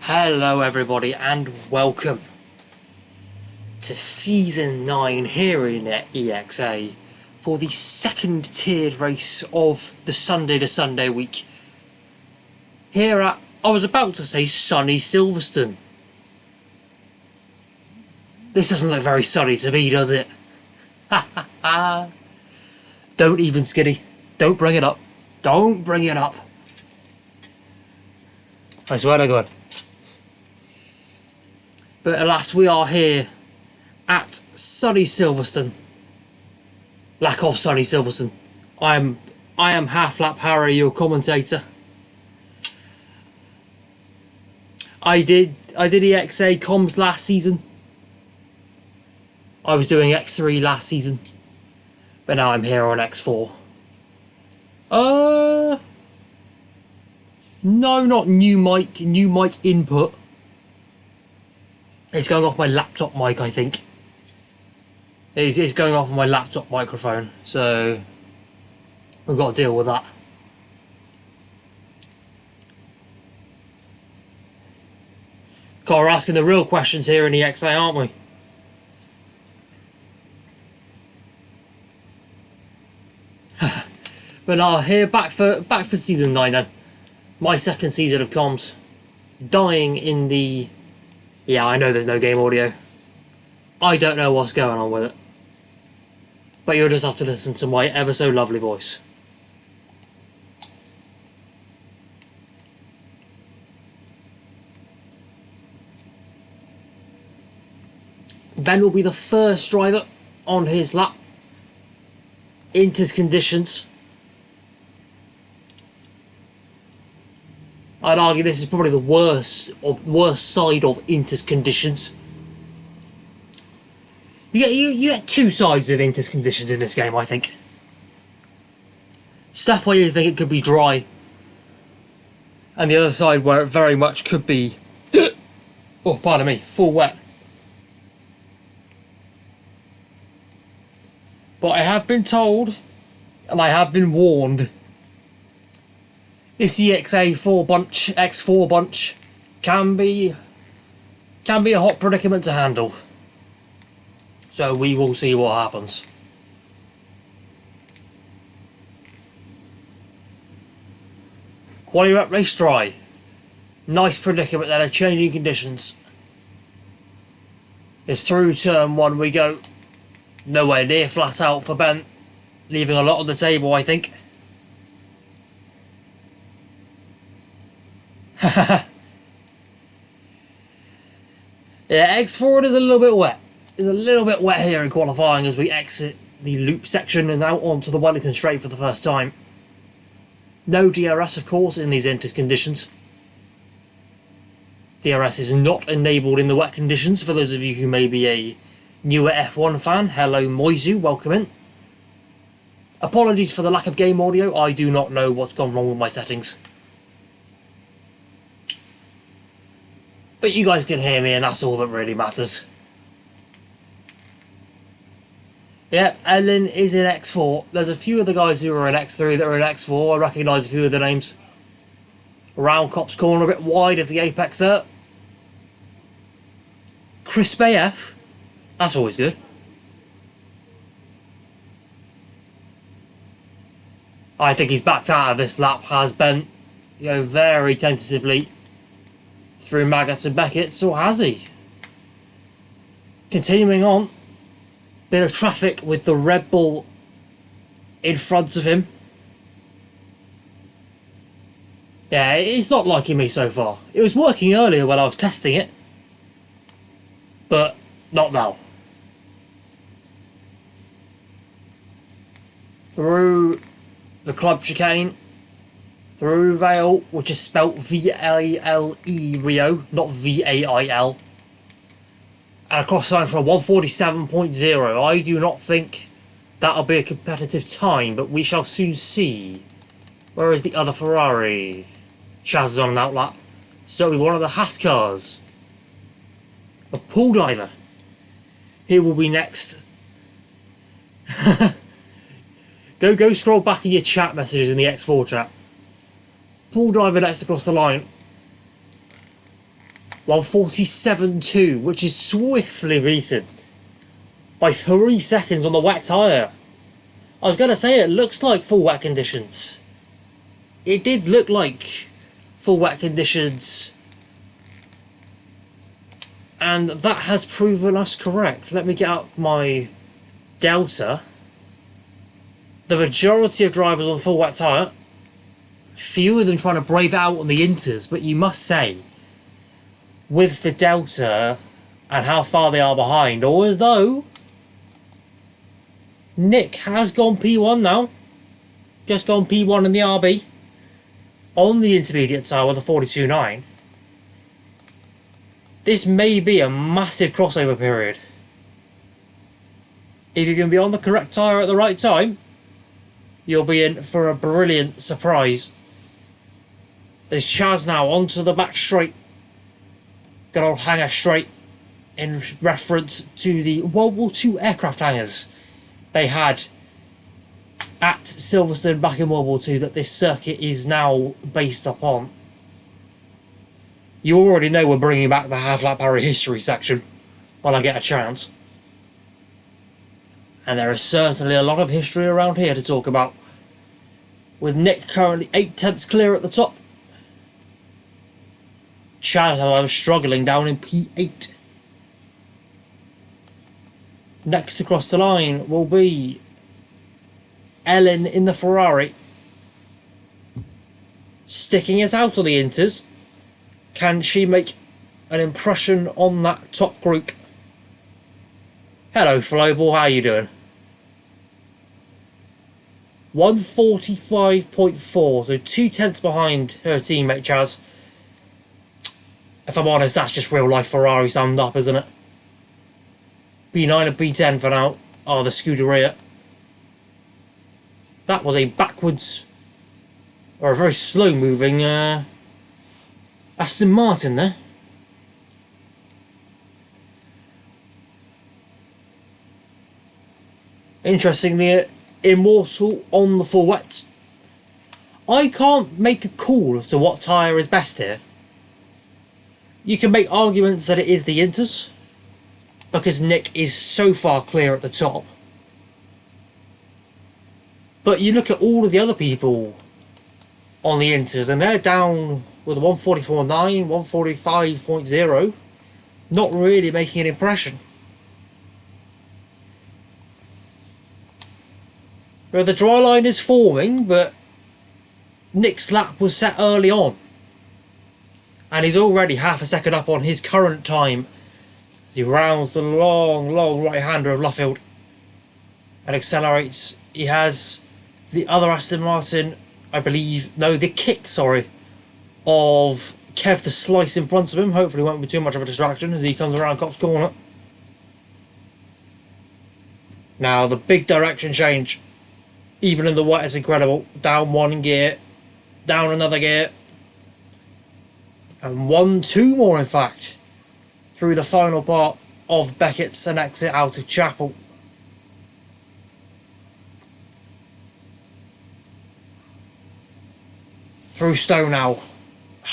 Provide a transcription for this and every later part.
Hello everybody and welcome to Season 9 here in EXA for the second tiered race of the Sunday to Sunday week here at, I was about to say sunny Silverstone. This doesn't look very sunny to me, does it? Ha ha ha. Don't even, Skiddy. Don't bring it up. Don't bring it up. I swear to God. But alas, we are here at sunny Silverstone. Lack of sunny Silverstone. I am Half Lap Harry, your commentator. I did EXA comms last season. I was doing X3 last season, but now I'm here on X4. No, not new mic input. It's going off my laptop mic, I think. It's going off my laptop microphone, so we've got to deal with that. God, we're asking the real questions here in the EXA, aren't we? But now here back for season 9 then. My second season of comms. Dying in the... Yeah, I know there's no game audio. I don't know what's going on with it. But you'll just have to listen to my ever so lovely voice. Ben will be the first driver on his lap. Inter's conditions. I'd argue this is probably the worst side of Inter's conditions. You get two sides of Inter's conditions in this game, I think. Stuff where you think it could be dry, and the other side where it very much could be, oh pardon me, full wet. But I have been told, and I have been warned, this X4 bunch can be a hot predicament to handle. So we will see what happens. Quali rep race dry. Nice predicament there, changing conditions. It's through turn 1 we go. Nowhere near flat out for Ben, leaving a lot on the table, I think. Yeah, X4 is a little bit wet. It's a little bit wet here in qualifying as we exit the loop section and out onto the Wellington straight for the first time. No DRS, of course, in these Inter's conditions. DRS is not enabled in the wet conditions. For those of you who may be a newer F1 fan, hello Moizu, welcome in. Apologies for the lack of game audio, I do not know what's gone wrong with my settings. But you guys can hear me and that's all that really matters. Yep, Ellen is in X4. There's a few of the guys who are in X3 that are in X4, I recognise a few of the names. Round Cop's corner a bit wide of the apex there. Crisp AF. That's always good. I think he's backed out of this lap, has been, very tentatively through Maggots and Beckett's, or has he? Continuing on. Bit of traffic with the Red Bull in front of him. Yeah, it's not liking me so far. It was working earlier when I was testing it, but not now. Through the club chicane, through Vale, which is spelt V-A-L-E Rio, not V-A-I-L. And across the line for a 147.0. I do not think that'll be a competitive time, but we shall soon see. Where is the other Ferrari? Chaz is on an outlap. So we one of the Haas cars of Pool Diver. He will be next. Go scroll back in your chat messages in the X4 chat. Pool Diver next across the line. 1:47.2, which is swiftly beaten by 3 seconds on the wet tyre. I was going to say, it looks like full wet conditions. It did look like full wet conditions, and that has proven us correct. Let me get up my Delta. The majority of drivers on full wet tyre, few of them trying to brave out on the inters, but you must say, with the Delta and how far they are behind, although Nick has gone P1 now, just gone P1 in the RB on the intermediate tyre with a 42.9. This may be a massive crossover period. If you can be on the correct tyre at the right time, you'll be in for a brilliant surprise. There's Chaz now onto the back straight. Good old hangar straight, in reference to the World War II aircraft hangars they had at Silverstone back in World War II that this circuit is now based upon. You already know we're bringing back the half-lap Harry history section when I get a chance. And there is certainly a lot of history around here to talk about, with Nick currently 8/10 clear at the top. Chad, however, struggling down in P8. Next across the line will be Ellen in the Ferrari. Sticking it out of the inters. Can she make an impression on that top group? Hello, Flowball, how you doing? 1:45.4, so 2/10 behind her teammate Chaz. If I'm honest, that's just real life Ferrari summed up, isn't it? P9 and P10 for now are the Scuderia. That was a backwards, or a very slow moving Aston Martin there. Interestingly, Immortal on the full wets. I can't make a call as to what tyre is best here. You can make arguments that it is the inters, because Nick is so far clear at the top. But you look at all of the other people on the inters, and they're down with a 1:44.9, 1:45.0, not really making an impression. Well, the dry line is forming, but Nick's lap was set early on, and he's already half a second up on his current time as he rounds the long right-hander of Luffield and accelerates. He has the other Aston Martin, I believe, no, the kick, sorry, of Kev the Slice in front of him. Hopefully won't be too much of a distraction as he comes around Cop's corner. Now the big direction change, even in the wet, is incredible. Down one gear, down another gear, and two more in fact, through the final part of Beckett's and exit out of Chapel. Through Stowe now,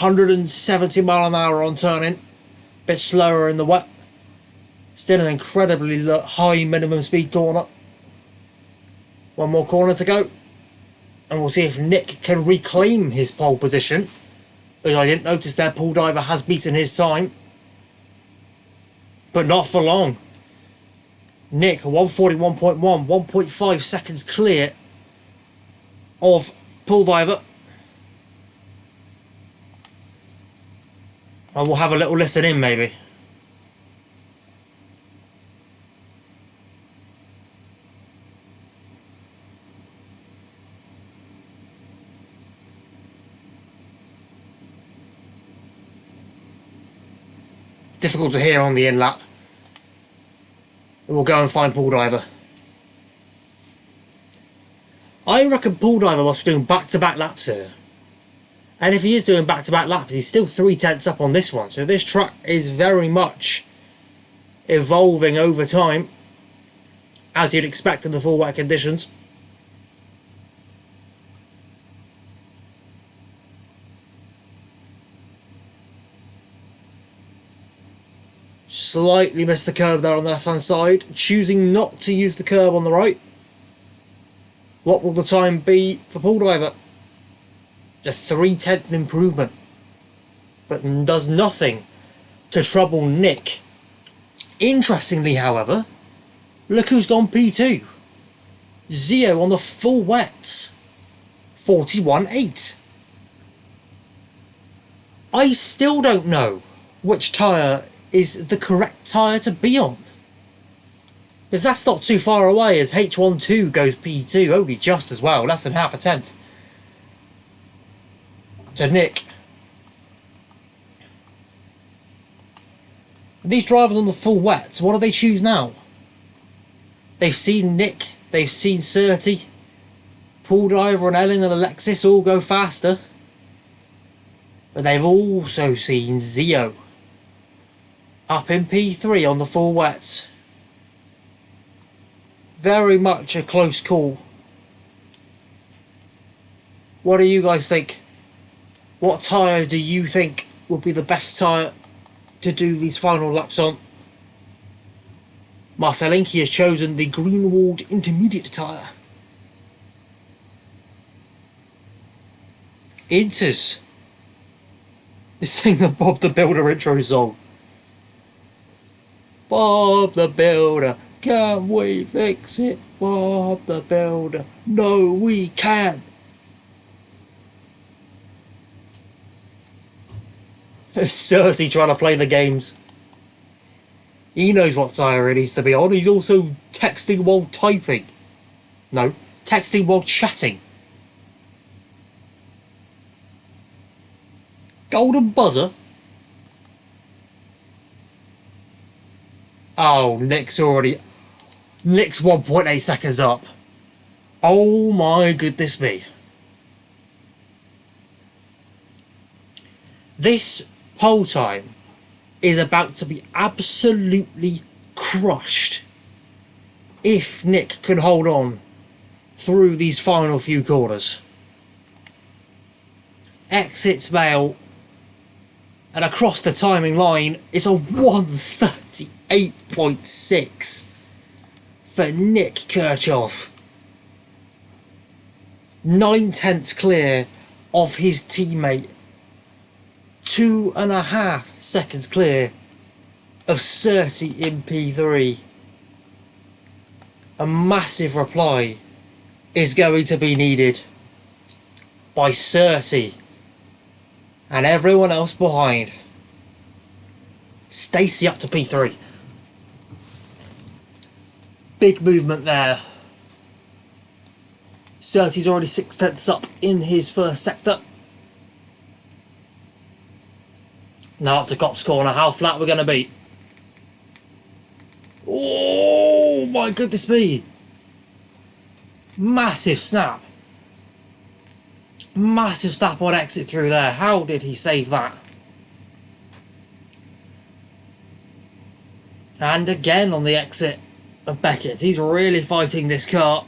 170 mile an hour on turning, bit slower in the wet, still an incredibly high minimum speed corner. One more corner to go, and we'll see if Nick can reclaim his pole position, because I didn't notice their pool diver has beaten his time, but not for long. Nick 1:41.1, 1.5 seconds clear of pool diver. And we'll have a little listen in maybe. Difficult to hear on the in lap. We'll go and find pool diver. I reckon pool diver must be doing back-to-back laps here. And if he is doing back-to-back laps, he's still 3/10 up on this one. So this track is very much evolving over time, as you'd expect in the full wet conditions. slightly missed the curb there on the left hand side, choosing not to use the curb on the right. What will the time be for Paul Driver? A 3/10 improvement, but does nothing to trouble Nick. Interestingly, however, look who's gone P2. Zio on the full wets, 41.8. I still don't know which tyre is the correct tyre to be on, because that's not too far away as H12 goes P2, only just as well, less than half a tenth to Nick. These drivers on the full wets, what do they choose now? They've seen Nick, they've seen Surtees, Paul Driver and Ellen and Alexis all go faster. But they've also seen Zio up in P3 on the full wets. Very much a close call. What do you guys think? What tyre do you think would be the best tyre to do these final laps on? Marcelinki has chosen the Greenwald Intermediate tyre. Inters is singing the Bob the Builder intro song. Bob the Builder, can we fix it? Bob the Builder, no we can. Surtees trying to play the games. He knows what tyre it needs to be on. He's also texting while typing. No, texting while chatting. Golden buzzer? Oh, Nick's 1.8 seconds up. Oh my goodness me. This pole time is about to be absolutely crushed if Nick can hold on through these final few corners. Exits Vale, and across the timing line is a 1:38.6 for Nick Kirchhoff. 9/10 clear of his teammate. 2.5 seconds clear of Surtees in P3. A massive reply is going to be needed by Surtees and everyone else behind. Stacey up to P3. Big movement there. Surtees already 6/10 up in his first sector. Now up to Copse Corner, how flat we're going to be. Oh my goodness me. Massive snap. Massive snap on exit through there. How did he save that? And again on the exit of Beckett. He's really fighting this car.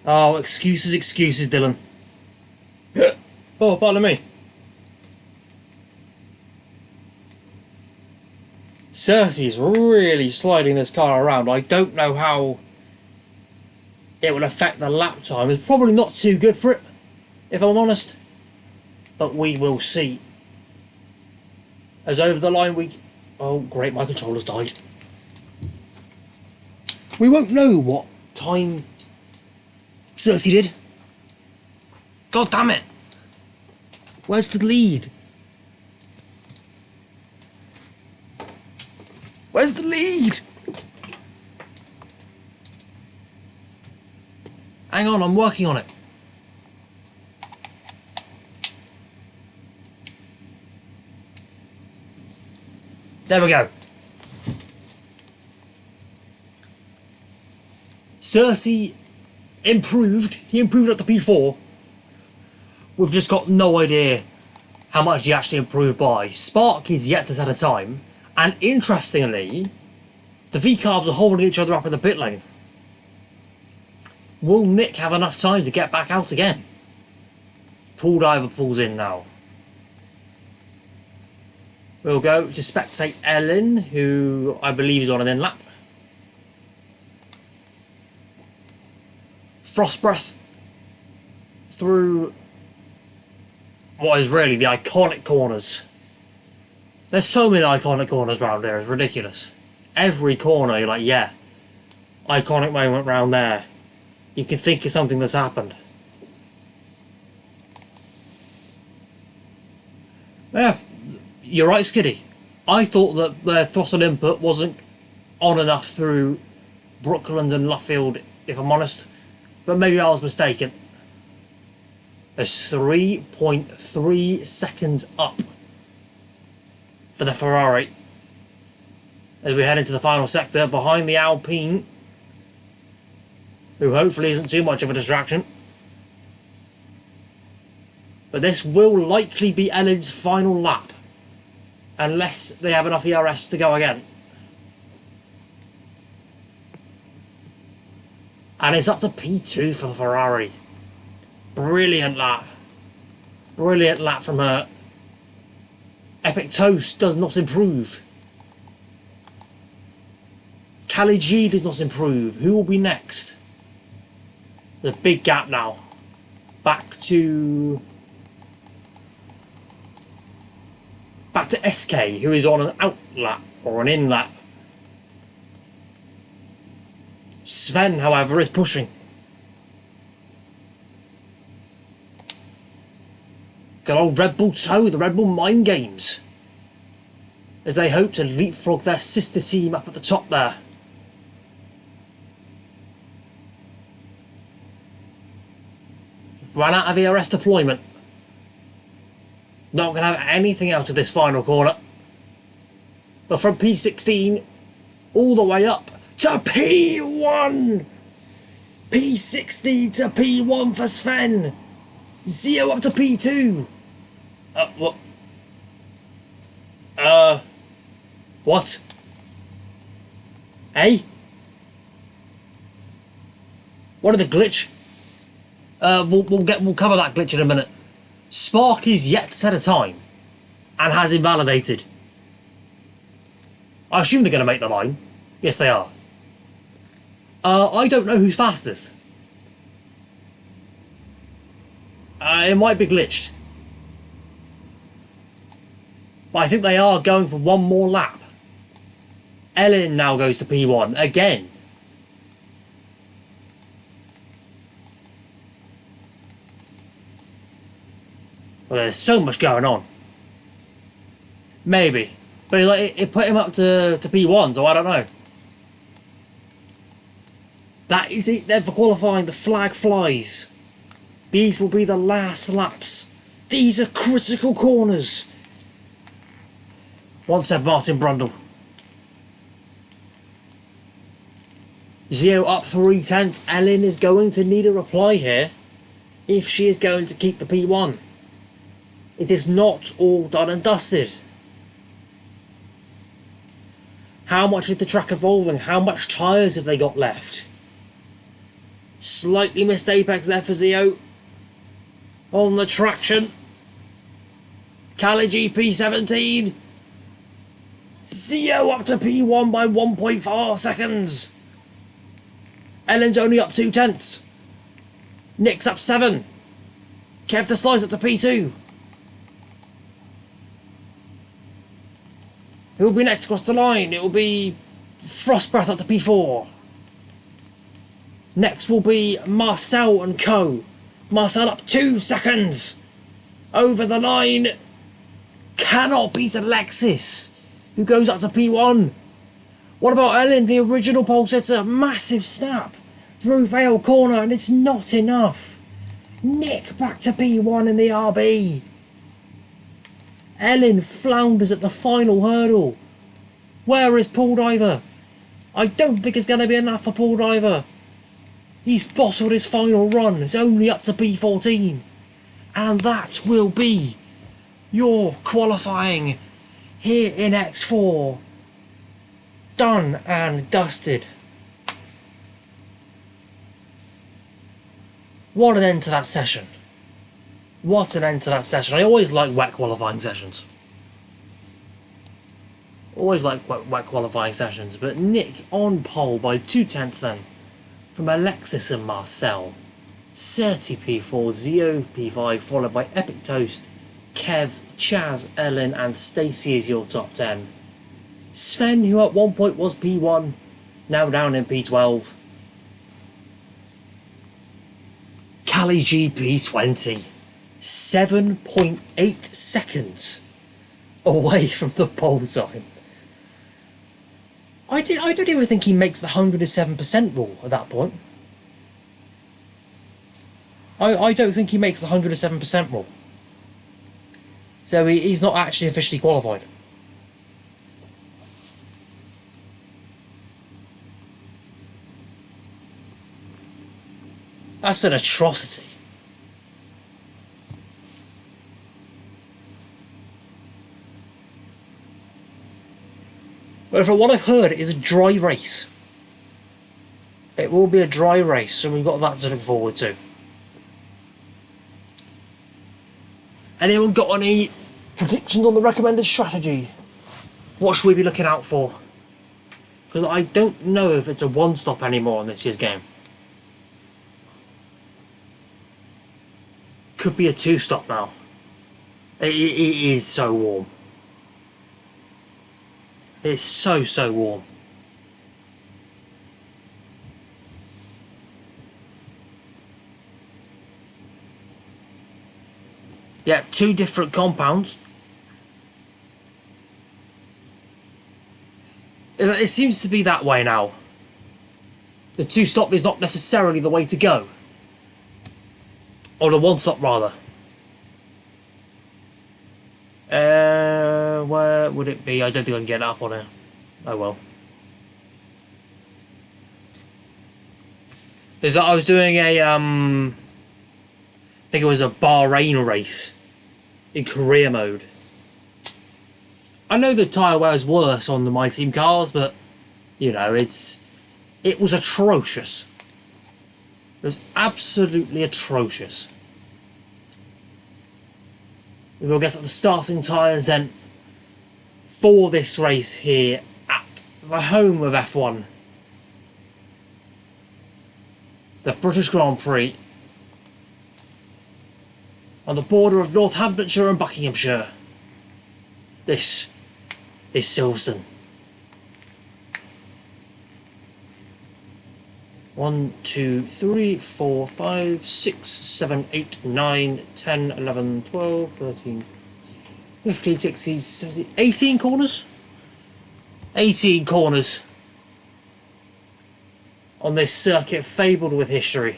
Oh, excuses, Dylan. Oh, pardon me. Surtees really sliding this car around. I don't know how it will affect the lap time. It's probably not too good for it, if I'm honest. But we will see. As over the line we... Oh, great, my controller's died. We won't know what time Surtees did. God damn it. Where's the lead? Where's the lead? Hang on, I'm working on it. There we go. Surtees improved. He improved up to P4. We've just got no idea how much he actually improved by. Spark is yet to set a time. And interestingly, the V-carbs are holding each other up in the pit lane. Will Nick have enough time to get back out again? Paul Driver pulls in now. We'll go to spectate Ellen, who I believe is on an in lap. Frost breath through what is really the iconic corners. There's so many iconic corners around here, it's ridiculous. Every corner you're like, yeah, iconic moment round there. You can think of something that's happened. Yeah, you're right, Skiddy. I thought that their throttle input wasn't on enough through Brooklands and Luffield, if I'm honest. But maybe I was mistaken. There's 3.3 seconds up for the Ferrari as we head into the final sector behind the Alpine, who hopefully isn't too much of a distraction. But this will likely be Ellen's final lap, unless they have enough ERS to go again. And it's up to P2 for the Ferrari. Brilliant lap. Brilliant lap from her. Epic Toast does not improve. Cali G does not improve. Who will be next? There's a big gap now. Back to SK, who is on an out lap or an in lap. Sven, however, is pushing. Good old Red Bull toe, the Red Bull mind games, as they hope to leapfrog their sister team up at the top there. Run out of ERS deployment. Not going to have anything out of this final corner. But from P16 all the way up to P1. P16 to P1 for Sven. Zio up to P2. What? What? Hey? What are the glitch? We'll cover that glitch in a minute. Spark is yet to set a time and has invalidated. I assume they're going to make the line. Yes, they are. I don't know who's fastest. It might be glitched. But I think they are going for one more lap. Ellen now goes to P1 again. Well, there's so much going on. Maybe. But it put him up to P1, so I don't know. That is it then for qualifying. The flag flies. These will be the last laps. These are critical corners. Once said Martin Brundle. Zio up 3/10. Ellen is going to need a reply here if she is going to keep the P1. It is not all done and dusted. How much is the track evolving? How much tyres have they got left? Slightly missed apex there for Zio. On the traction. Cali GP17. Zio up to P1 by 1.4 seconds. Ellen's only up 2/10. Nick's up 7. Kev the Slice up to P2. Who will be next across the line? It will be Frostbreath up to P4. Next will be Marcel and co. Marcel up 2 seconds. Over the line. Cannot beat Alexis, who goes up to P1. What about Ellen, the original pole sitter? Massive snap through Vale corner, and it's not enough. Nick back to P1 in the RB. Ellen flounders at the final hurdle. Where is Paul Diver? I don't think it's going to be enough for Paul Diver. He's bottled his final run. It's only up to P14. And that will be your qualifying here in X4. Done and dusted. What an end to that session. What an end to that session. I always like wet qualifying sessions. Always like wet qualifying sessions, but Nick on pole by 2/10 then. From Alexis and Marcel. 30P4, Zio P5, followed by Epic Toast, Kev, Chaz, Ellen and Stacey is your top 10. Sven, who at one point was P1, now down in P12. Cali G P20, 7.8 seconds away from the pole time. I don't even think he makes the 107% rule at that point. I don't think he makes the 107% rule. So he's not actually officially qualified. That's an atrocity. But from what I've heard, it is a dry race. It will be a dry race, so we've got that to look forward to. Anyone got any predictions on the recommended strategy? What should we be looking out for? Because I don't know if it's a one-stop anymore in this year's game. Could be a two-stop now. It is so warm. It's so warm. Yeah, two different compounds. It seems to be that way now. The two-stop is not necessarily the way to go. Or the one-stop, rather. Where would it be? I don't think I can get it up on it. Oh well. Is that I was doing a I think it was a Bahrain race in career mode. I know the tyre wear is worse on the My Team cars, but you know it was atrocious. It was absolutely atrocious. We will get at the starting tyres then for this race here at the home of F1. The British Grand Prix. On the border of Northamptonshire and Buckinghamshire. This is Silverstone. 1, 2, 3, 4, 5, 6, 7, 8, 9, 10, 11, 12, 13, 15, 16, 17, 18 corners? 18 corners on this circuit fabled with history.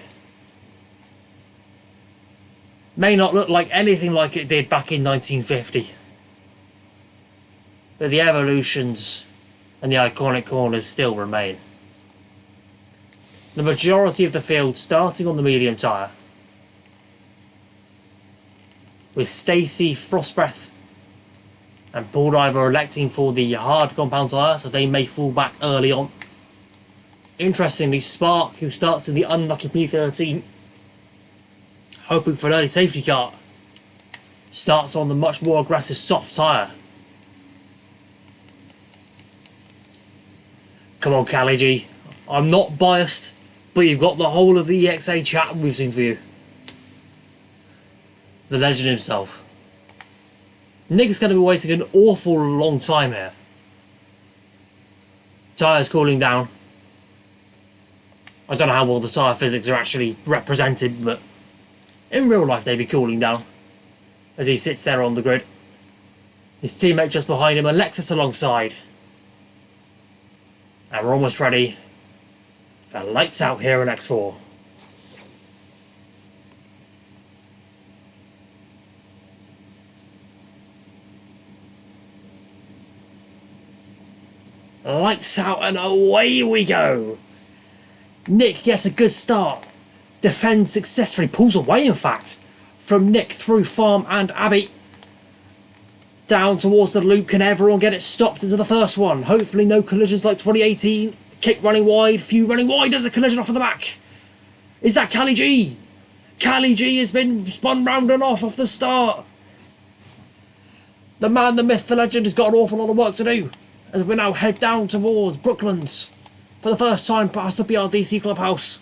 May not look like anything like it did back in 1950. But the evolutions and the iconic corners still remain. The majority of the field starting on the medium tyre, with Stacey, Frostbreath and Paul Diver electing for the hard compound tyre, so they may fall back early on. Interestingly, Spark, who starts in the unlucky P13, hoping for an early safety car, starts on the much more aggressive soft tyre. Come on, Cali G. I'm not biased, but you've got the whole of the EXA chat rooting for you. The legend himself. Nick is going to be waiting an awful long time here. Tyres cooling down. I don't know how well the tyre physics are actually represented, but in real life they'd be cooling down as he sits there on the grid. His teammate just behind him, Alexis alongside. And we're almost ready for lights out here in X4. Lights out and away we go. Nick gets a good start. Defends successfully. Pulls away, in fact, from Nick through Farm and Abbey. Down towards the loop. Can everyone get it stopped into the first one? Hopefully no collisions like 2018. Kick running wide. Few running wide. There's a collision off of the back. Is that Cali G? Cali G has been spun round and off the start. The man, the myth, the legend has got an awful lot of work to do. as we now head down towards Brooklands for the first time past the BRDC clubhouse.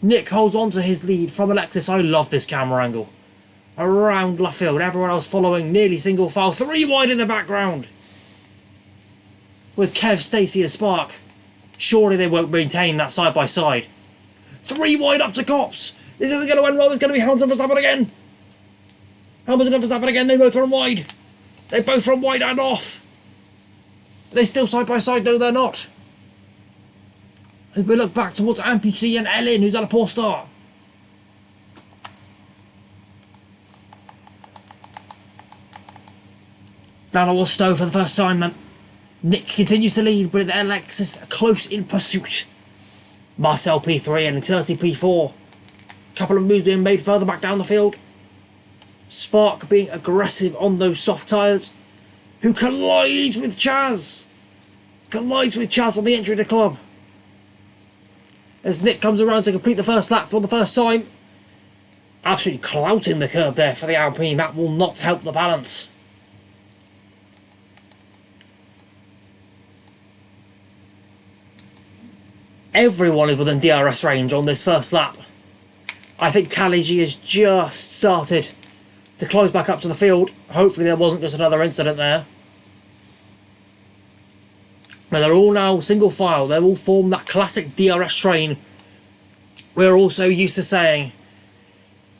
Nick holds on to his lead from Alexis. I love this camera angle. Around Luffield, everyone else following, nearly single file, 3 wide in the background. With Kev, Stacey and Spark. Surely they won't maintain that side by side. 3 wide up to Cops. This isn't going to end well. It's going to be Hamilton Verstappen again. Hamilton and Verstappen again. They both run wide. They both run wide and off. They're still side by side. No, they're not. As we look back towards Amputee and Ellen, who's had a poor start. Down towards Stowe for the first time then. Nick continues to lead, with Alexis close in pursuit. Marcel P3 and Eternity P4. Couple of moves being made further back down the field. Spark being aggressive on those soft tyres. Who collides with Chaz. Collides with Chaz on the entry to the club. As Nick comes around to complete the first lap for the first time. Absolutely clouting the curb there for the Alpine. That will not help the balance. Everyone is within DRS range on this first lap. I think Kaliji has just started to close back up to the field. Hopefully there wasn't just another incident there. Now they're all now single file. They've all formed that classic DRS train we're also used to saying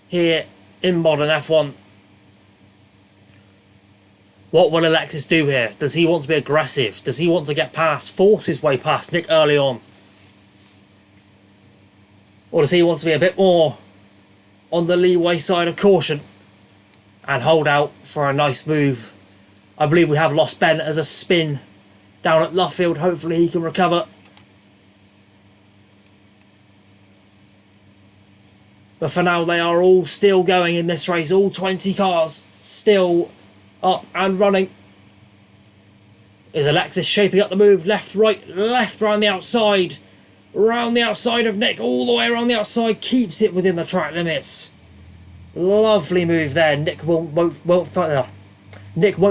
here in modern F1. What will Alexis do here? Does he want to be aggressive? Does he want to get past, force his way past Nick early on? Or does he want to be a bit more on the leeway side of caution and hold out for a nice move? I believe we have lost Ben as a spin down at Luffield. Hopefully he can recover. But for now, they are all still going in this race. All 20 cars still up and running. Is Alexis shaping up the move? Left, right, left, round the outside. Round the outside of Nick, all the way around the outside, keeps it within the track limits. Lovely move there. Nick won't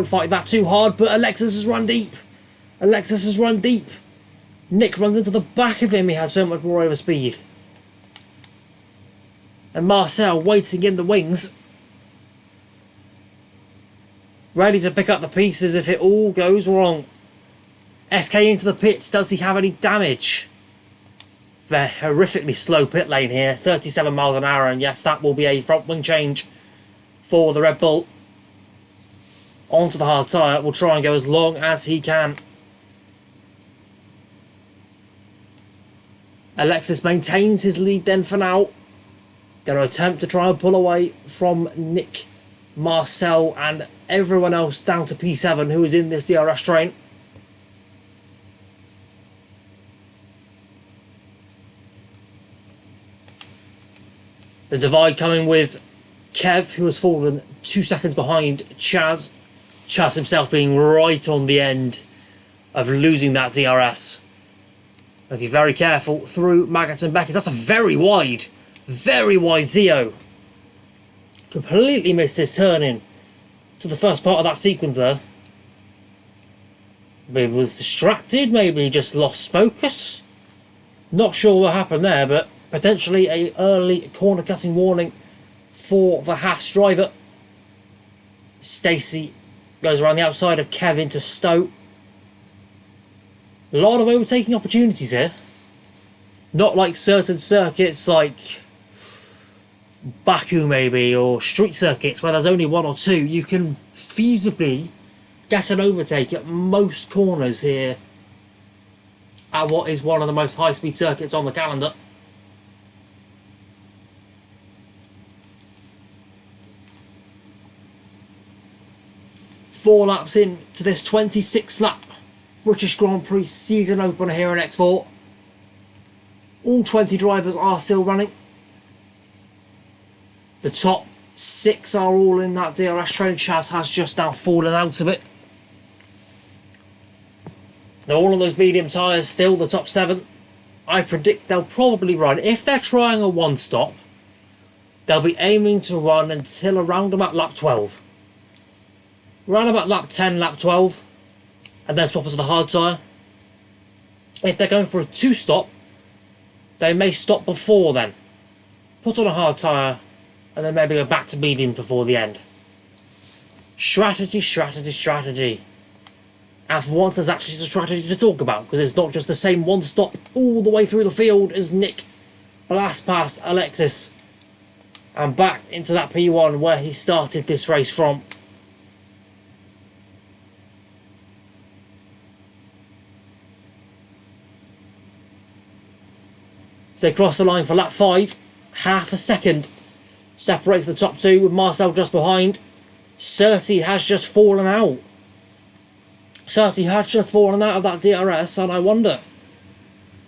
fight that too hard, but Alexis has run deep. Alexis has run deep. Nick runs into the back of him. He had so much more overspeed. And Marcel waiting in the wings, ready to pick up the pieces if it all goes wrong. SK into the pits. Does he have any damage? The horrifically slow pit lane here, 37 miles an hour, and yes, that will be a front wing change for the Red Bull. Onto the hard tyre, will try and go as long as he can. Alexis maintains his lead then for now. Going to attempt to try and pull away from Nick, Marcel and everyone else down to P7 who is in this DRS train. The divide coming with Kev, who has fallen 2 seconds behind Chaz. Chaz himself being right on the end of losing that DRS. Be very careful through Maggots and Beckett. That's a very wide Zio. Completely missed his turn in to the first part of that sequence there. Maybe was distracted, maybe just lost focus. Not sure what happened there, but potentially a early corner cutting warning for the Haas driver. Stacey goes around the outside of Kevin to Stowe. A lot of overtaking opportunities here. Not like certain circuits like Baku maybe, or street circuits where there's only 1 or 2. You can feasibly get an overtake at most corners here at what is one of the most high-speed circuits on the calendar. Four laps in to this 26th lap British Grand Prix season opener here in X4. All 20 drivers are still running. The top 6 are all in that DRS train. Chaz has just now fallen out of it. They're all on those medium tyres still, the top 7. I predict they'll probably run. If they're trying a one-stop, they'll be aiming to run until around about lap 12. Around about lap 10, lap 12. and then swap it to the hard tyre. If they're going for a 2-stop, they may stop before then. Put on a hard tyre, and then maybe go back to medium before the end. Strategy, strategy, strategy. And for once, there's actually a strategy to talk about, because it's not just the same one stop all the way through the field as Nick blast past Alexis and back into that P1 where he started this race from. So they cross the line for lap 5, half a second separates the top two with Marcel just behind. Surtees has just fallen out. Surtees has just fallen out of that DRS, and I wonder,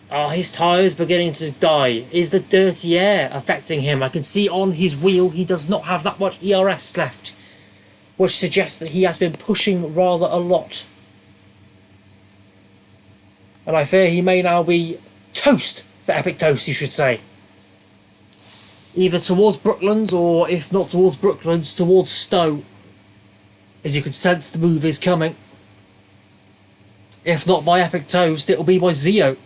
are his tyres beginning to die? Is the dirty air affecting him? I can see on his wheel he does not have that much ERS left, which suggests that he has been pushing rather a lot. And I fear he may now be toast, for Epic Toast you should say. Either towards Brooklands, or if not towards Brooklands, towards Stowe. As you can sense the move is coming. If not by Epic Toast, it'll be by Zio.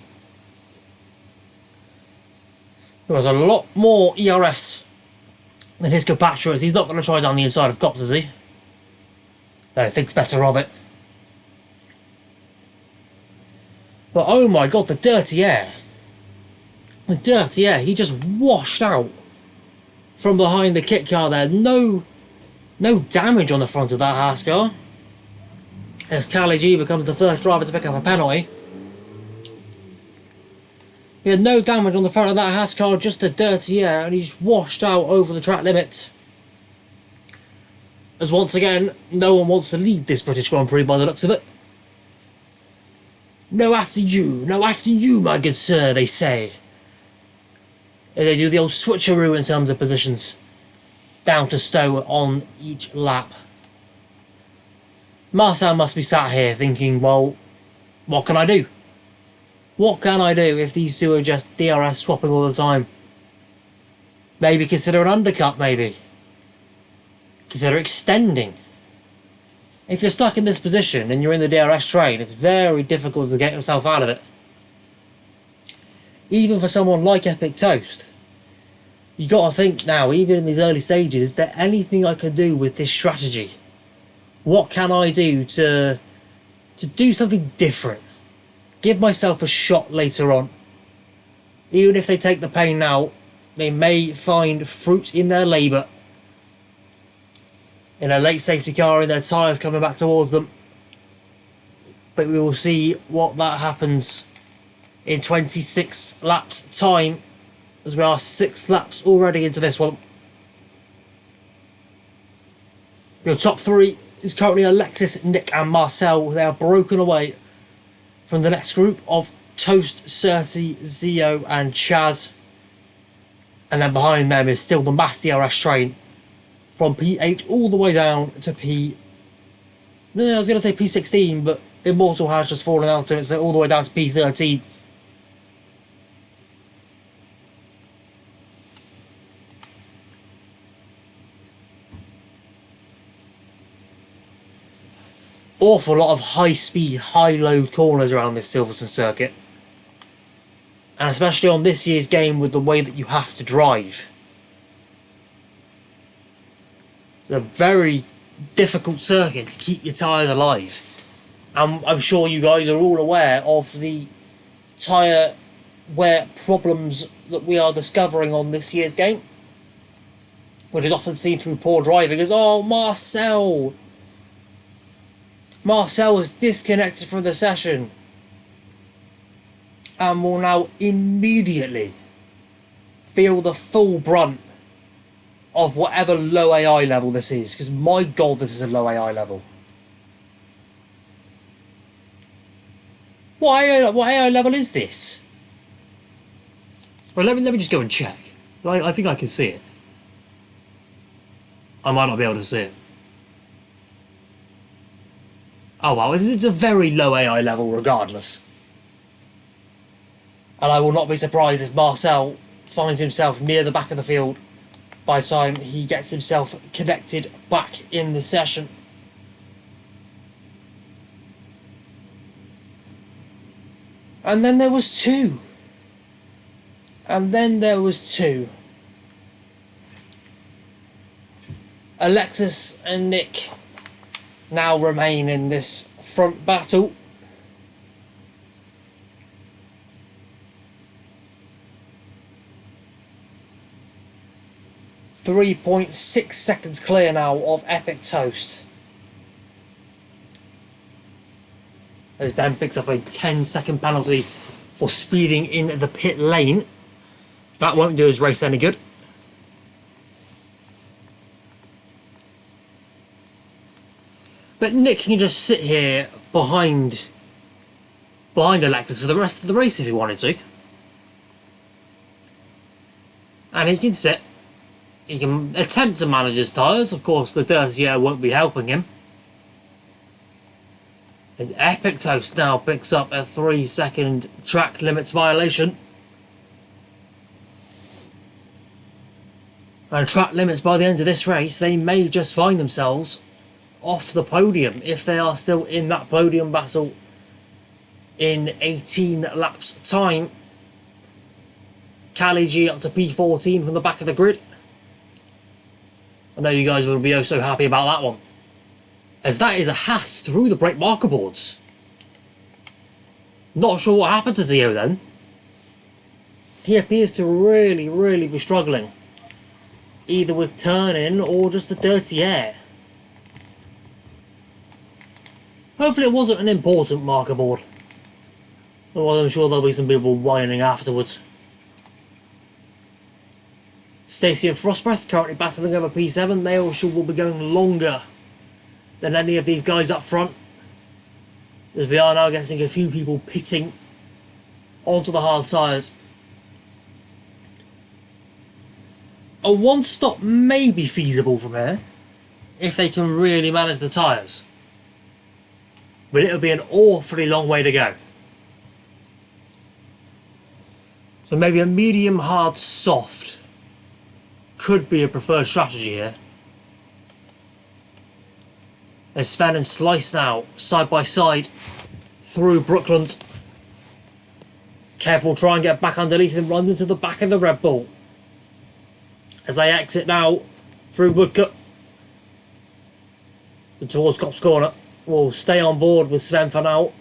There was a lot more ERS than his compatriots. He's not going to try down the inside of Cops, is he? No, thinks better of it. But oh my god, the dirty air. The dirty air. He just washed out from behind the kit car there. No damage on the front of that Haas car. As Cali G becomes the first driver to pick up a penalty. He had no damage on the front of that Haas car, just the dirty air, and he just washed out over the track limit. As once again, no one wants to lead this British Grand Prix by the looks of it. No after you, my good sir, they say. And they do the old switcheroo in terms of positions. Down to Stowe on each lap. Marcel must be sat here thinking, well, what can I do? What can I do if these two are just DRS swapping all the time? Maybe consider an undercut, maybe. Consider extending. If you're stuck in this position and you're in the DRS train, it's very difficult to get yourself out of it. Even for someone like Epic Toast. You got to think now, even in these early stages, is there anything I can do with this strategy? What can I do to do something different? Give myself a shot later on. Even if they take the pain now, they may find fruit in their labour. In a late safety car, in their tyres coming back towards them. But we will see what that happens in 26 laps time, as we are 6 laps already into this one. Your top 3 is currently Alexis, Nick and Marcel. They are broken away from the next group of Toast, Surtees, Zio and Chaz. And then behind them is still the mass DRS train from P8 all the way down to I was going to say P16, but Immortal has just fallen out of it, so all the way down to P13. Awful lot of high-speed, high-load corners around this Silverstone circuit. And especially on this year's game with the way that you have to drive. It's a very difficult circuit to keep your tyres alive. And I'm sure you guys are all aware of the tyre wear problems that we are discovering on this year's game. Which is often seen through poor driving as, oh, Marcel was disconnected from the session and will now immediately feel the full brunt of whatever low AI level this is, because my god, this is a low AI level. What AI level is this? Well, let me just go and check. I think I can see it. I might not be able to see it. Oh well, it's a very low AI level regardless. And I will not be surprised if Marcel finds himself near the back of the field by the time he gets himself connected back in the session. And then there was two. And then there was two. Alexis and Nick now remain in this front battle. .6 seconds clear now of Epic Toast. As Ben picks up a 10-second penalty for speeding in the pit lane. That won't do his race any good. But Nick can just sit here behind Alexis for the rest of the race if he wanted to. And he can sit. He can attempt to manage his tyres. Of course, the dirty air won't be helping him. His Epic Toast now picks up a 3-second track limits violation. And track limits by the end of this race, they may just find themselves off the podium if they are still in that podium battle in 18 laps time. Cali G up to P14 from the back of the grid. I know you guys will be oh so happy about that one, as that is a Haas through the brake marker boards. Not sure what happened to Zio then. He appears to really be struggling, either with turning or just the dirty air. Hopefully it wasn't an important marker board. Otherwise I'm sure there'll be some people whining afterwards. Stacey and Frostbreath currently battling over P7. They also will be going longer than any of these guys up front, as we are now getting a few people pitting onto the hard tyres. A one stop may be feasible from here if they can really manage the tyres, but it'll be an awfully long way to go. So maybe a medium hard soft could be a preferred strategy here. As Sven and Slice now side by side through Brooklands. Careful, try and get back underneath and run into the back of the Red Bull as they exit now through Woodcut and towards Cops Corner. We'll stay on board with Sven for now.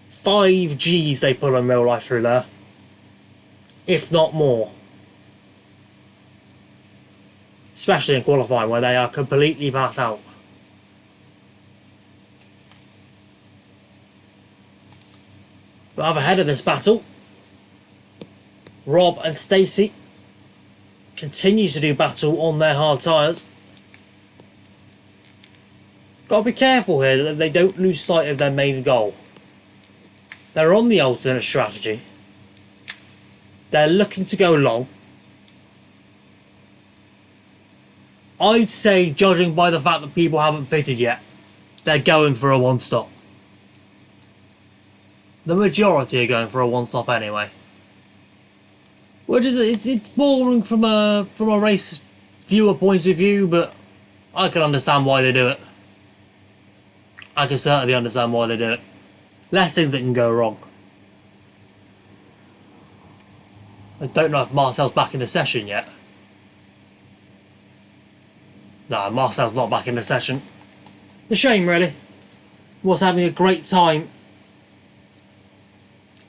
5 Gs they pull in real life through there, if not more. Especially in qualifying where they are completely flat out. But up ahead of this battle, Rob and Stacey continue to do battle on their hard tyres. Got to be careful here that they don't lose sight of their main goal. They're on the alternate strategy. They're looking to go long. I'd say, judging by the fact that people haven't pitted yet, they're going for a one stop. The majority are going for a one stop anyway. Which is it's boring from a race viewer point of view, but I can understand why they do it. I can certainly understand why they do it. Less things that can go wrong. I don't know if Marcel's back in the session yet. No, Marcel's not back in the session. A shame, really. Was having a great time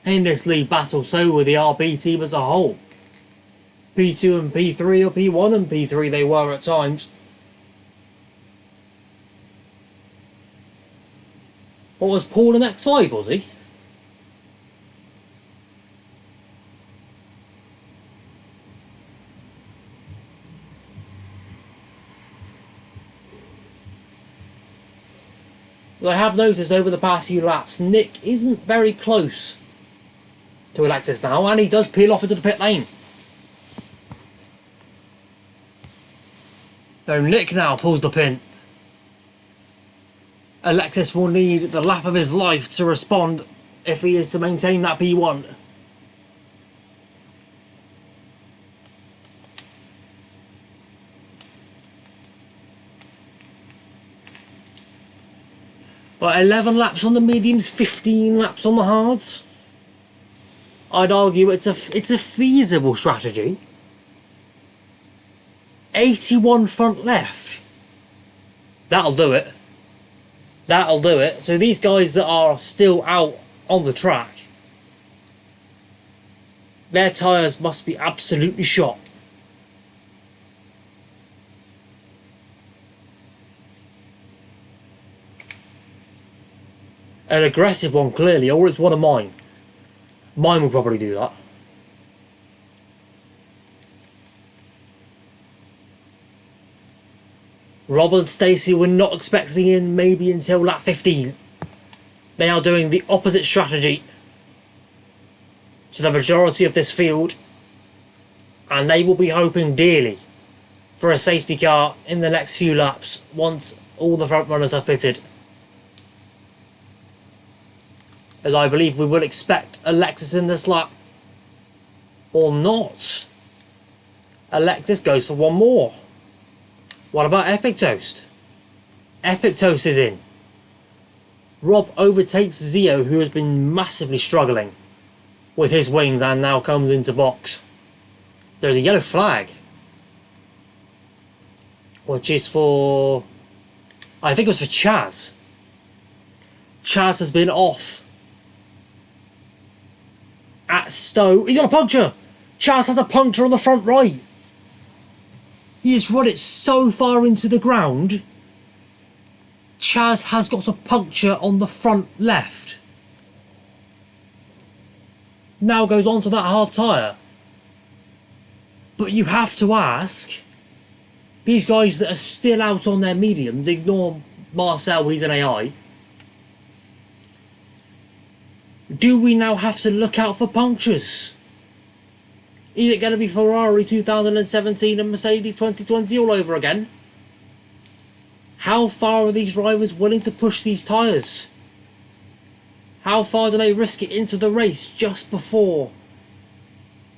in this league battle, so with the RB team as a whole. P2 and P3, or P1 and P3 they were at times. What was Paul in X5, was he? I have noticed over the past few laps, Nick isn't very close to Alexis now, and he does peel off into the pit lane. So Nick now pulls the pin. Alexis will need the lap of his life to respond if he is to maintain that P1. But 11 laps on the mediums, 15 laps on the hards. I'd argue it's a feasible strategy. 81 front left. That'll do it. That'll do it. So these guys that are still out on the track, their tyres must be absolutely shot. An aggressive one, clearly, or it's one of mine. Mine will probably do that. Rob and Stacey were not expecting in maybe until lap 15. They are doing the opposite strategy to the majority of this field, and they will be hoping dearly for a safety car in the next few laps once all the front runners are pitted. As I believe we will expect Alexis in this lap. Or not. Alexis goes for one more. What about Epic Toast? Epic Toast is in. Rob overtakes Zio, who has been massively struggling with his wings and now comes into box. There's a yellow flag, which is for, I think it was for Chaz. Chaz has been off at Stowe. He's got a puncture. Chaz has a puncture on the front right. He has run it so far into the ground. Chaz has got a puncture on the front left. Now goes on to that hard tyre. But you have to ask, these guys that are still out on their mediums, ignore Marcel, he's an AI. Do we now have to look out for punctures? Is it going to be Ferrari 2017 and Mercedes 2020 all over again? How far are these drivers willing to push these tyres? How far do they risk it into the race just before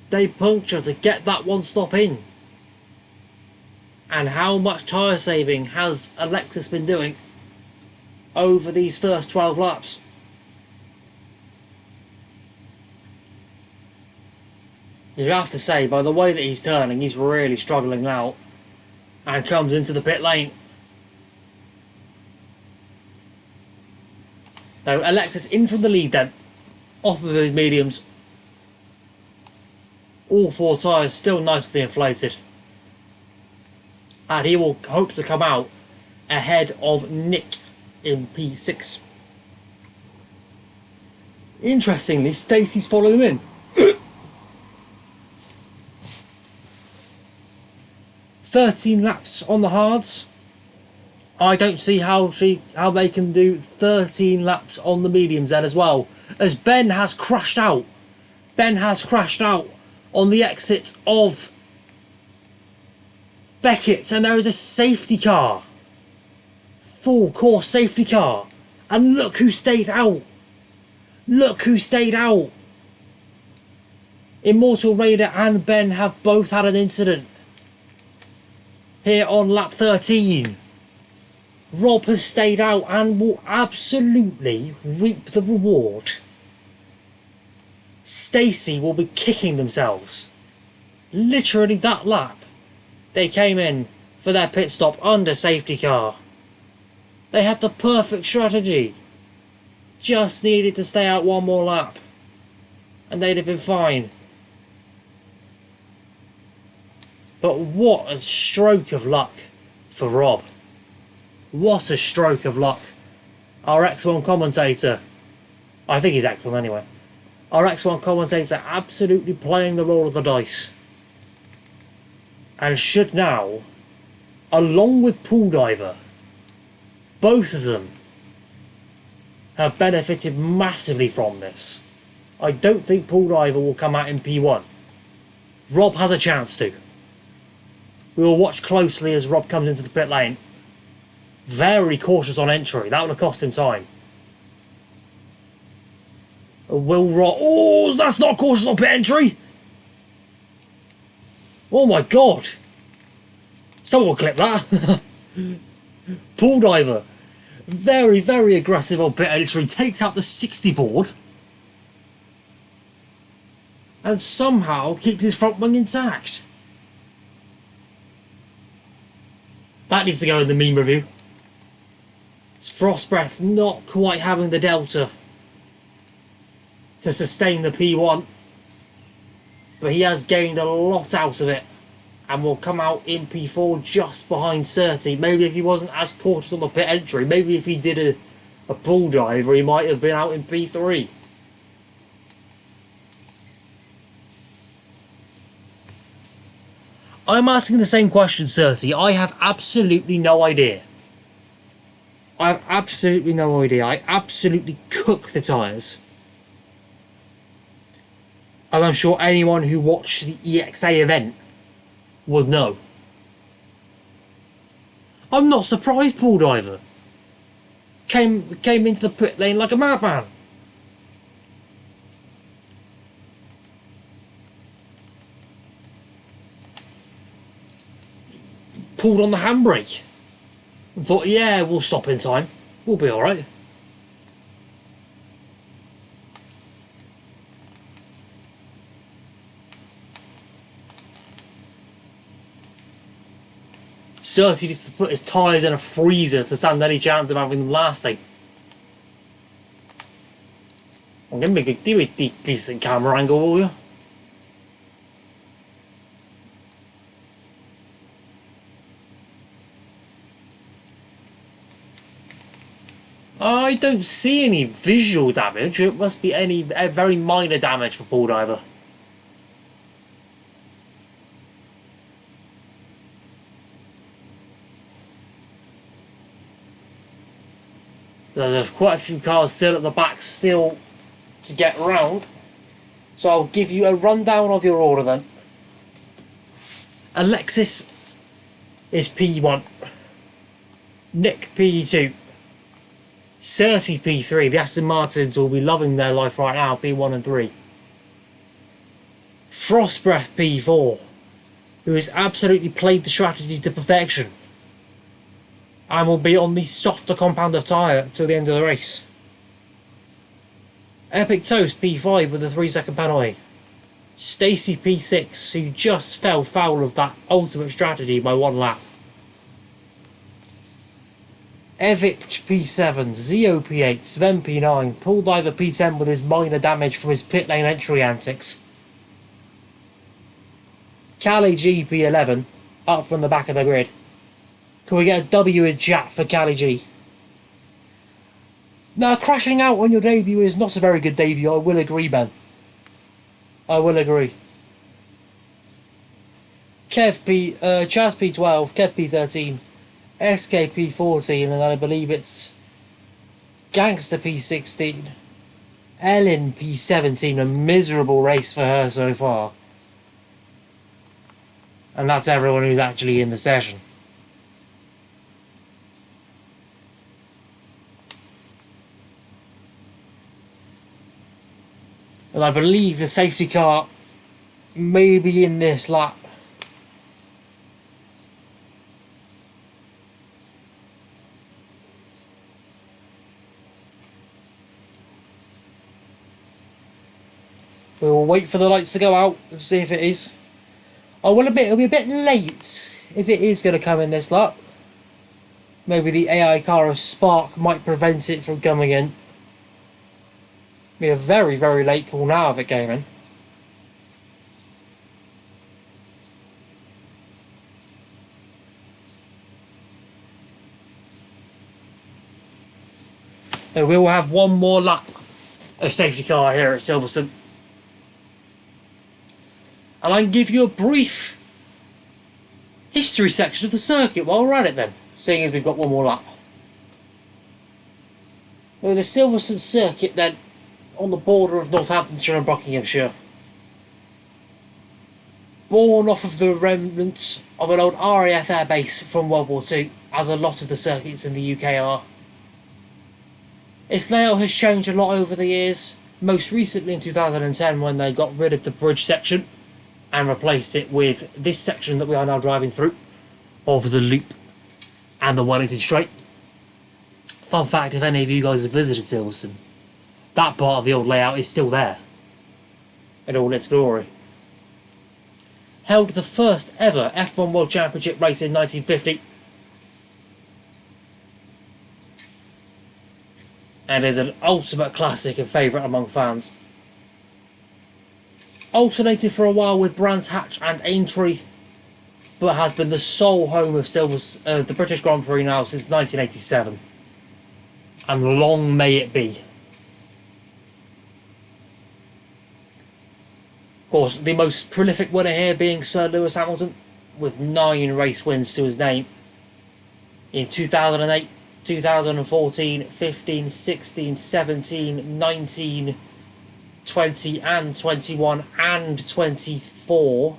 they puncture to get that one stop in? And how much tyre saving has Alexis been doing over these first 12 laps? You have to say, by the way that he's turning, he's really struggling now. And comes into the pit lane. Now, Alexis in from the lead then. Off of his mediums. All four tyres still nicely inflated. And he will hope to come out ahead of Nick in P6. Interestingly, Stacey's following him in. 13 laps on the hards. I don't see how they can do 13 laps on the mediums then as well. As Ben has crashed out. Ben has crashed out on the exit of Beckett, and there is a safety car. Full course safety car. And look who stayed out. Look who stayed out. Immortal Raider and Ben have both had an incident here on lap 13. Rob has stayed out and will absolutely reap the reward. Stacey will be kicking themselves. Literally that lap, they came in for their pit stop under safety car. They had the perfect strategy. Just needed to stay out one more lap and they'd have been fine. But what a stroke of luck for Rob. What a stroke of luck. Our X1 commentator, I think he's X1 anyway, our X1 commentator absolutely playing the roll of the dice. And should now, along with Pool Diver, both of them have benefited massively from this. I don't think Pool Diver will come out in P1. Rob has a chance to. We will watch closely as Rob comes into the pit lane. Very cautious on entry. That would have cost him time. Will Rob... Oh, that's not cautious on pit entry! Oh my god! Someone will clip that. Pool Diver Very, very aggressive on pit entry, takes out the 60 board, and somehow keeps his front wing intact. That needs to go in the meme review. It's Frost Breath not quite having the delta to sustain the P1, but he has gained a lot out of it and will come out in P4 just behind Surtees. Maybe if he wasn't as cautious on the pit entry, maybe if he did a pull driver, he might have been out in P3. I'm asking the same question, Surtees. I have absolutely no idea. I have absolutely no idea. I absolutely cook the tyres. And I'm sure anyone who watched the EXA event would know. I'm not surprised Paul Diver came into the pit lane like a madman. Pulled on the handbrake and thought, yeah, we'll stop in time. We'll be alright. Surtees needs to put his tyres in a freezer to stand any chance of having them lasting. I'm going to do a decent camera angle, will you? I don't see any visual damage. It must be a very minor damage for Paul Diver. There's quite a few cars still at the back still to get round. So I'll give you a rundown of your order then. Alexis is P1. Nick P2. Surtees P3. The Aston Martins will be loving their life right now, P1 and 3. Frost Breath P4, who has absolutely played the strategy to perfection and will be on the softer compound of tyre till the end of the race. Epic Toast P5 with a 3-second penalty. Stacey P6, who just fell foul of that ultimate strategy by 1 lap. Evic P7, Zio P8, Sven P9, Paul Diver P10 with his minor damage from his pit lane entry antics. Cali G P11, up from the back of the grid. Can we get a W in chat for Cali G? Now, crashing out on your debut is not a very good debut, I will agree, Ben. I will agree. Chaz P12, Kev P13, SK P14, and then I believe it's Gangster P16, Ellen P17, a miserable race for her so far. And that's everyone who's actually in the session. And I believe the safety car may be in this lap. We will wait for the lights to go out and see if it is. Oh, it'll be a bit late if it is going to come in this lap. Maybe the AI car of Spark might prevent it from coming in. Be a very, very late call now if it came in. So we will have one more lap of safety car here at Silverstone. And I can give you a brief history section of the circuit while we're at it then, seeing as we've got one more lap. Well, the Silverstone circuit then, on the border of Northamptonshire and Buckinghamshire. Born off of the remnants of an old RAF airbase from World War II, as a lot of the circuits in the UK are. Its layout has changed a lot over the years, most recently in 2010 when they got rid of the bridge section and replaced it with this section that we are now driving through, of the loop and the Wellington Straight. Fun fact, if any of you guys have visited Silverstone, that part of the old layout is still there in all its glory. Held the first ever F1 World Championship race in 1950 and is an ultimate classic and favourite among fans. Alternated for a while with Brands Hatch and Aintree, but has been the sole home of the British Grand Prix now since 1987. And long may it be. Of course, the most prolific winner here being Sir Lewis Hamilton, with 9 race wins to his name in 2008, 2014, 15, 16, 17, 19, 20 and 21 and 24.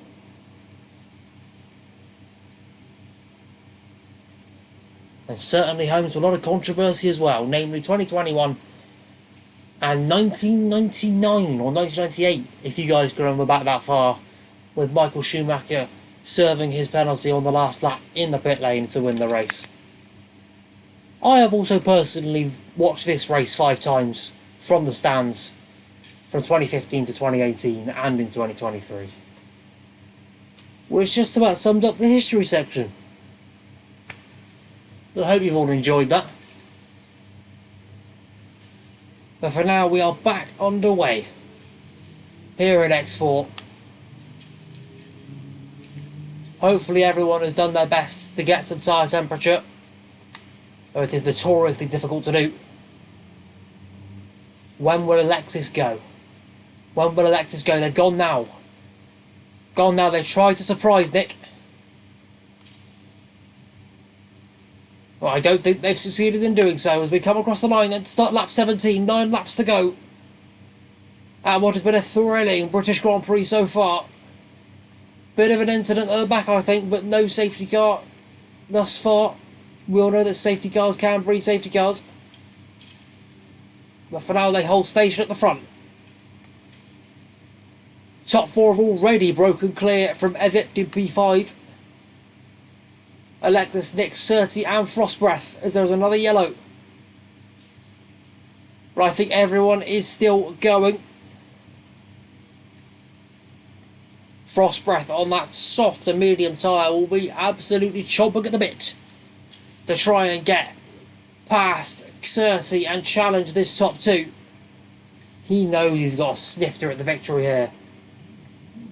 And certainly home to a lot of controversy as well, namely 2021 and 1999 or 1998, if you guys can remember back that far, with Michael Schumacher serving his penalty on the last lap in the pit lane to win the race. I have also personally watched this race 5 times from the stands from 2015 to 2018 and in 2023. Which just about summed up the history section. I hope you've all enjoyed that. But for now, we are back underway here at X4. Hopefully everyone has done their best to get some tyre temperature, though it is notoriously difficult to do. When will Alexis go? When will Alexis go? They've gone now. Gone now. They've tried to surprise Nick. Well, I don't think they've succeeded in doing so as we come across the line and start lap 17, 9 laps to go. And what has been a thrilling British Grand Prix so far. Bit of an incident at the back, I think, but no safety car thus far. We all know that safety cars can breed safety cars. But for now, they hold station at the front. Top 4 have already broken clear from Egypt in P5. Alexis, Nick, Surtees and Frost Breath, as there's another yellow. But I think everyone is still going. Frost Breath on that soft and medium tyre will be absolutely chomping at the bit to try and get past Surtees and challenge this top 2. He knows he's got a snifter at the victory here.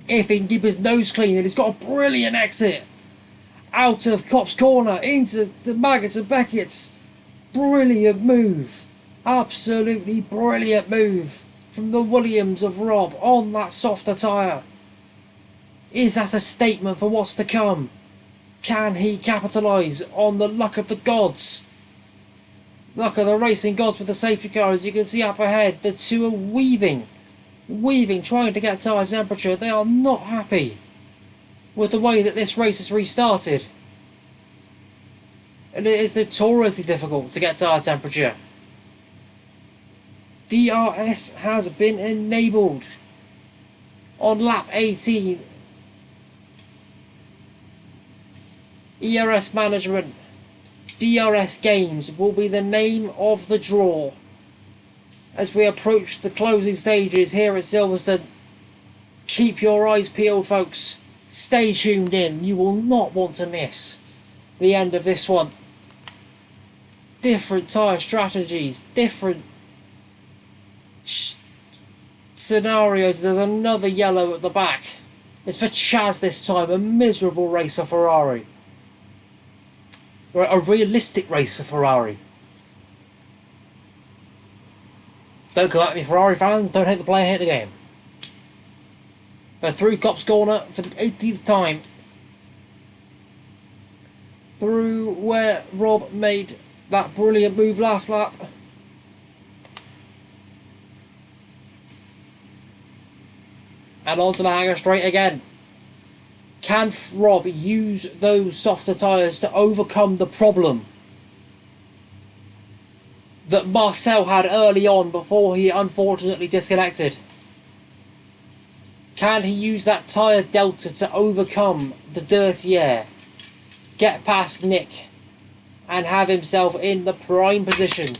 If he can keep his nose clean, and he's got a brilliant exit out of Copse Corner into the Maggots and Beckett's. Brilliant move. Absolutely brilliant move from the Williams of Rob on that softer tyre. Is that a statement for what's to come? Can he capitalise on the luck of the gods? Luck of the racing gods with the safety car. As you can see up ahead, the 2 are weaving, trying to get tyre temperature. They are not happy with the way that this race has restarted. And it is notoriously difficult to get tyre temperature. DRS has been enabled on lap 18. ERS management, DRS games will be the name of the draw as we approach the closing stages here at Silverstone. Keep your eyes peeled, folks. Stay tuned in. You will not want to miss the end of this one. Different tyre strategies, different scenarios. There's another yellow at the back. It's for Chaz this time. A miserable race for Ferrari. A realistic race for Ferrari. Don't come at me, Ferrari fans. Don't hate the player, hate the game. But through Copse Corner for the 18th time. Through where Rob made that brilliant move last lap. And onto the hanger straight again. Can Rob use those softer tyres to overcome the problem that Marcel had early on before he unfortunately disconnected? Can he use that tyre delta to overcome the dirty air? Get past Nick and have himself in the prime position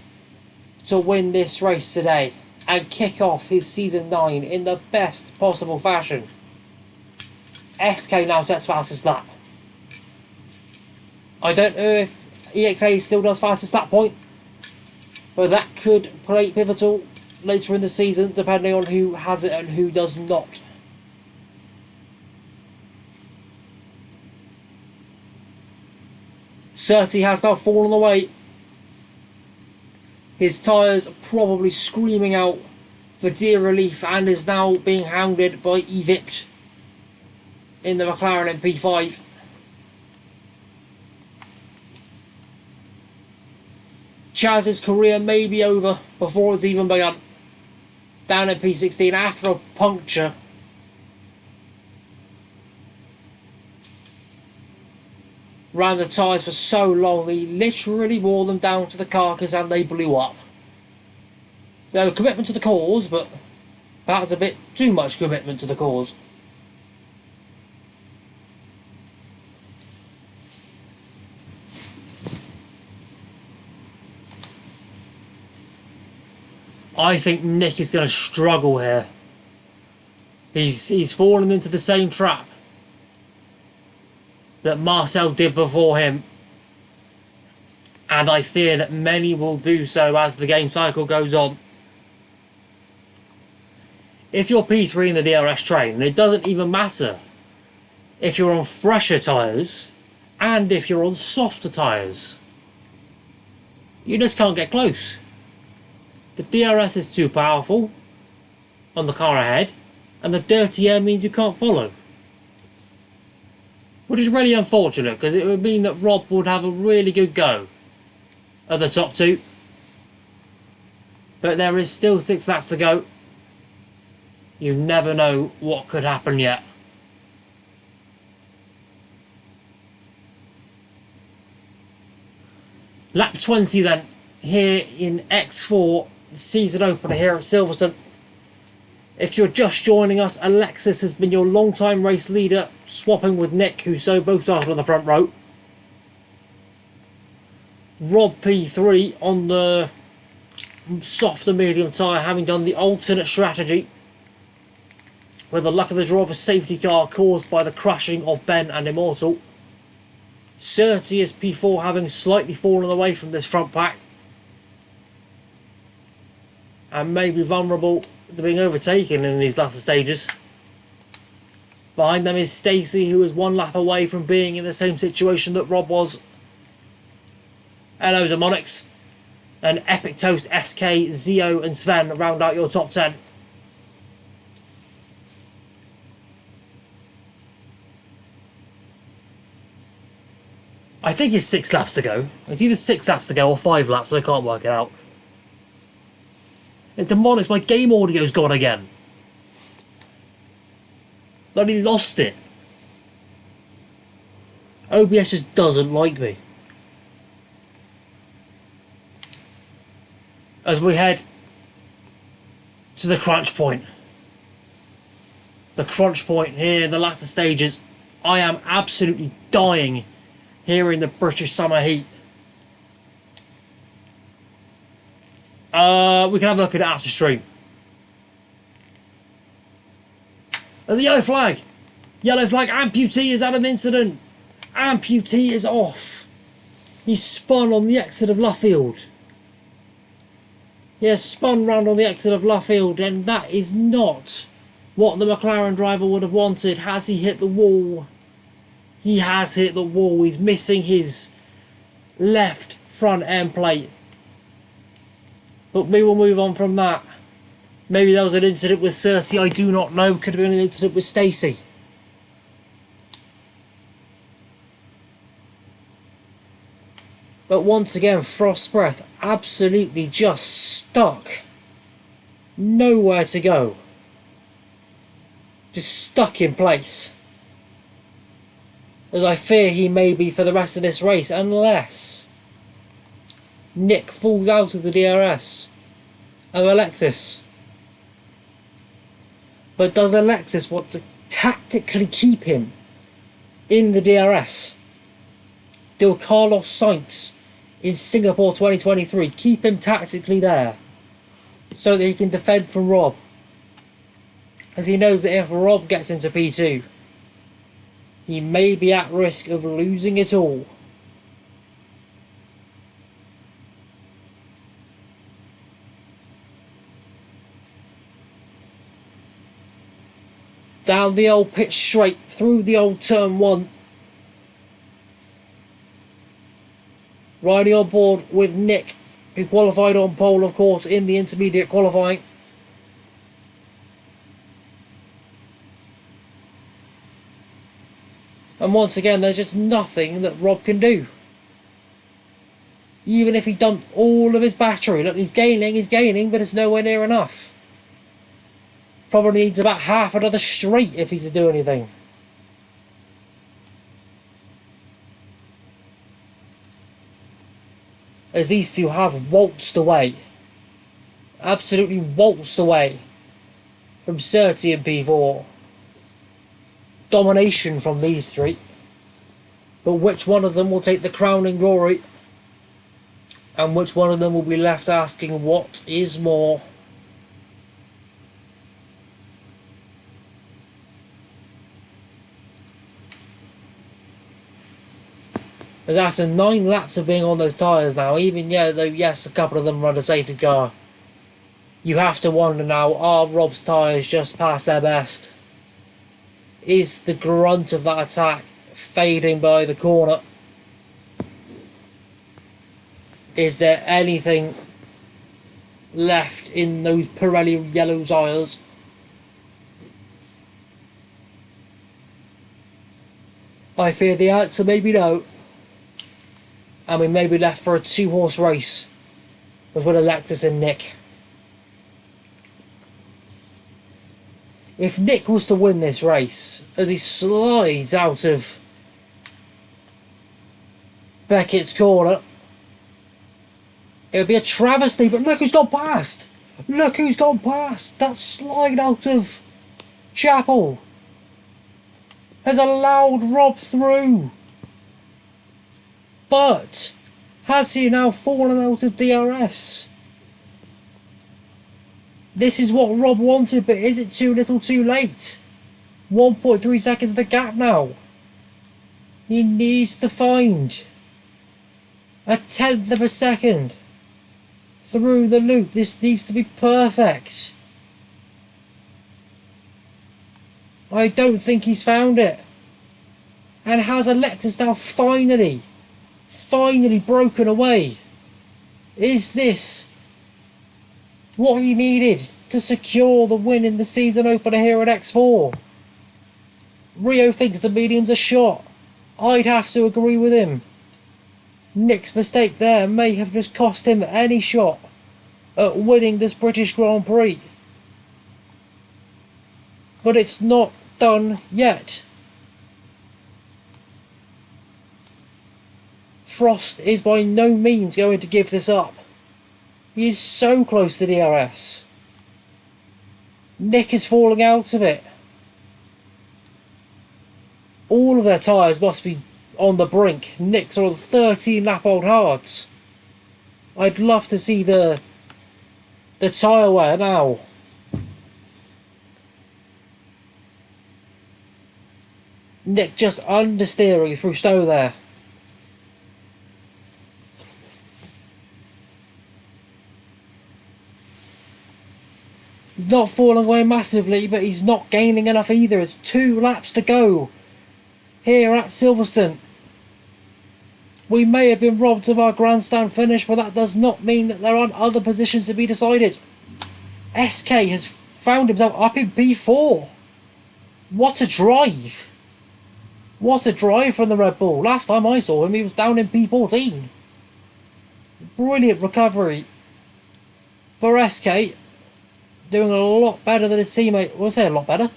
to win this race today and kick off his season 9 in the best possible fashion. SK now sets fastest lap. I don't know if EXA still does fastest lap point, but that could play pivotal later in the season depending on who has it and who does not. Surtees has now fallen away. His tyres probably screaming out for dear relief and is now being hounded by Evipt in the McLaren MP5. Chaz's career may be over before it's even begun. Down in P16 after a puncture. Ran the tyres for so long he literally wore them down to the carcass and they blew up. So commitment to the cause, but perhaps a bit too much commitment to the cause. I think Nick is going to struggle here. He's fallen into the same trap that Marcel did before him, and I fear that many will do so as the game cycle goes on. If you're P3 in the DRS train, it doesn't even matter if you're on fresher tyres and if you're on softer tyres. You just can't get close. The DRS is too powerful on the car ahead, and the dirty air means you can't follow. Which is really unfortunate, because it would mean that Rob would have a really good go at the top two. But there is still 6 laps to go. You never know what could happen yet. Lap 20 then, here in X4, season opener here at Silverstone. If you're just joining us, Alexis has been your long-time race leader, swapping with Nick, who so both started on the front row. Rob P3 on the softer medium tyre, having done the alternate strategy, with the luck of the draw of a safety car caused by the crashing of Ben and Immortal. Surtees P4 having slightly fallen away from this front pack and may be vulnerable to being overtaken in these latter stages. Behind them is Stacey, who is 1 lap away from being in the same situation that Rob was. Hello Demonics. And Epic Toast, SK, Zio and Sven round out your top 10. I think it's 6 laps to go. It's either 6 laps to go or 5 laps, I can't work it out. And Demonics, my game audio's gone again. Bloody lost it. OBS just doesn't like me. As we head to the crunch point. The crunch point here in the latter stages. I am absolutely dying here in the British summer heat. We can have a look at it after stream. The yellow flag. Yellow flag. Amputee is at an incident. Amputee is off. He spun on the exit of Luffield. He has spun round on the exit of Luffield, and that is not what the McLaren driver would have wanted. Has he hit the wall? He has hit the wall. He's missing his left front end plate. But we will move on from that. Maybe there was an incident with Surtees, I do not know. Could have been an incident with Stacey. But once again, Frost Breath absolutely just stuck. Nowhere to go. Just stuck in place. As I fear he may be for the rest of this race, unless Nick falls out of the DRS of Alexis. But does Alexis want to tactically keep him in the DRS? Do Carlos Sainz in Singapore 2023. Keep him tactically there so that he can defend from Rob. As he knows that if Rob gets into P2, he may be at risk of losing it all. Down the old pitch straight, through the old turn 1. Riding on board with Nick, who qualified on pole, of course, in the intermediate qualifying. And once again, there's just nothing that Rob can do. Even if he dumped all of his battery. Look, he's gaining, but it's nowhere near enough. Probably needs about half another straight if he's to do anything. As these two have waltzed away. Absolutely waltzed away from Surtees in P4. Domination from these three. But which one of them will take the crowning glory? And which one of them will be left asking what is more? As after 9 laps of being on those tyres now, even though yes, a couple of them run a safety car, you have to wonder now, are Rob's tyres just past their best? Is the grunt of that attack fading by the corner? Is there anything left in those Pirelli yellow tyres? I fear the answer may be no. And we may be left for a 2-horse race with Alexis and Nick. If Nick was to win this race, as he slides out of Beckett's corner, it would be a travesty. But look who's gone past! Look who's gone past! That slide out of Chapel has allowed Rob through. But has he now fallen out of DRS? This is what Rob wanted, but is it too little too late? 1.3 seconds of the gap now. He needs to find a 1/10 of a second through the loop. This needs to be perfect. I don't think he's found it. And has Alexis now finally broken away? Is this what he needed to secure the win in the season opener here at X4? Rio thinks the medium's a shot. I'd have to agree with him. Nick's mistake there may have just cost him any shot at winning this British Grand Prix. But it's not done yet. Frost is by no means going to give this up. He is so close to DRS. Nick is falling out of it. All of their tyres must be on the brink. Nick's are on 13 lap old hards. I'd love to see the tyre wear now. Nick just understeering through Stowe there. He's not falling away massively, but he's not gaining enough either. It's 2 laps to go here at Silverstone. We may have been robbed of our grandstand finish, but that does not mean that there aren't other positions to be decided. SK has found himself up in P4. What a drive. What a drive from the Red Bull. Last time I saw him, he was down in P14. Brilliant recovery for SK. Doing a lot better than his teammate. Well, I say a lot better.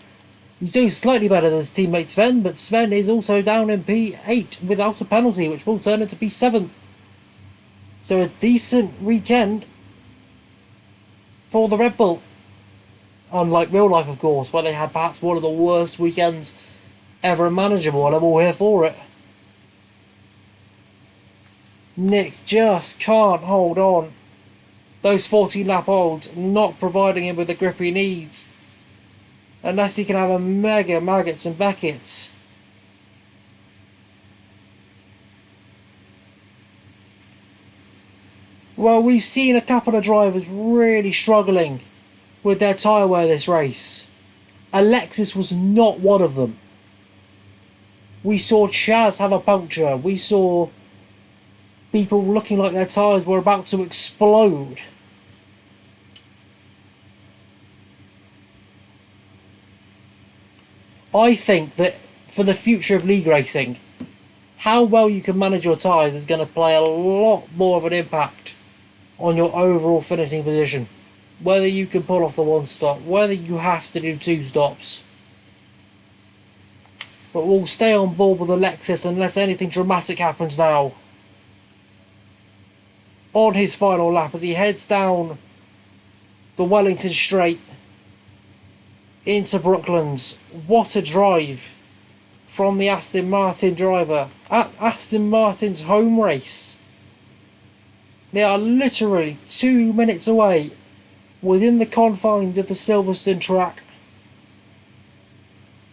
He's doing slightly better than his teammate Sven, but Sven is also down in P8 without a penalty, which will turn into P7. So a decent weekend for the Red Bull. Unlike real life, of course, where they had perhaps one of the worst weekends ever imaginable, and I'm all here for it. Nick just can't hold on. Those 14 lap holds not providing him with the grip he needs. Unless he can have a mega Maggots and Beckett's. Well, we've seen a couple of drivers really struggling with their tyre wear this race. Alexis was not one of them. We saw Chaz have a puncture. We saw people looking like their tyres were about to explode. I think that for the future of league racing, how well you can manage your tyres is going to play a lot more of an impact on your overall finishing position. Whether you can pull off the one stop, whether you have to do two stops. But we'll stay on board with Alexis unless anything dramatic happens now. On his final lap as he heads down the Wellington Straight into Brooklands. What a drive from the Aston Martin driver at Aston Martin's home race. They are literally 2 minutes away within the confines of the Silverstone track.